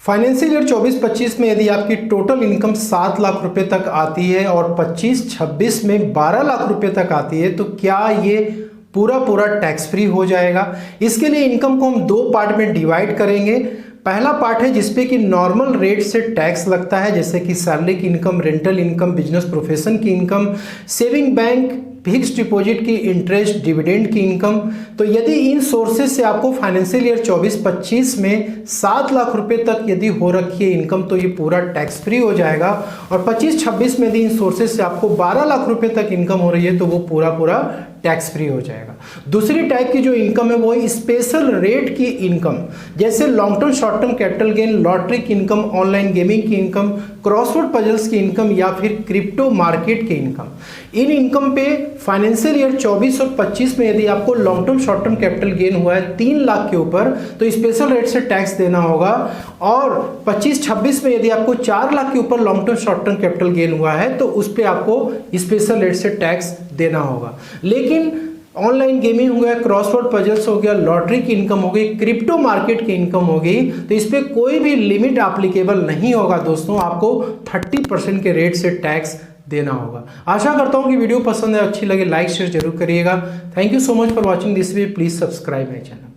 Financial year 24-25 में यदि आपकी टोटल इनकम 7 लाख रुपए तक आती है और 25-26 में 12 लाख रुपए तक आती है, तो क्या ये पूरा टैक्स फ्री हो जाएगा? इसके लिए इनकम को हम 2 पार्ट में डिवाइड करेंगे। पहला पार्ट है जिसपे कि नॉर्मल रेट से टैक्स लगता है, जैसे कि सैलरी की income, rental income, business profession की income, saving bank, fix deposit की इंटरेस्ट, डिविडेंड की इनकम। तो यदि इन सोर्सेज से आपको फाइनेंशियल ईयर 24-25 में 7 लाख रुपए तक यदि हो रखी है इनकम, तो ये पूरा टैक्स फ्री हो जाएगा। और 25-26 में यदि इन सोर्सेज से आपको 12 लाख रुपए तक इनकम हो रही है, तो वो पूरा टैक्स फ्री हो जाएगा। दूसरी टाइप की जो इनकम है वो है स्पेशल रेट की इनकम, जैसे long term, short term capital gain, lottery की इनकम, ऑनलाइन गेमिंग की इनकम, क्रॉसवर्ड पजल्स की इनकम या फिर क्रिप्टो मार्केट की इनकम। इन इनकम पे फाइनेंशियल ईयर 24 और 25 में यदि आपको long term, short term capital gain हुआ है 3 लाख के ऊपर, तो स्पेशल रेट से टैक्स देना होगा। और 25-26 में यदि आपको 4 लाख के ऊपर long term, short term capital gain हुआ है, तो उस पर आपको स्पेशल रेट से टैक्स देना होगा। लेकिन ऑनलाइन गेमिंग हो गया, क्रॉसवर्ड पजल्स हो गया, लॉटरी की इनकम हो गई, क्रिप्टो मार्केट की इनकम हो गई, तो इस पर कोई भी लिमिट एप्लीकेबल नहीं होगा दोस्तों। आपको 30% के रेट से टैक्स देना होगा। आशा करता हूं कि वीडियो पसंद है, अच्छी लगे, लाइक शेयर जरूर करिएगा। Thank you so much for watching this video. Please subscribe my channel.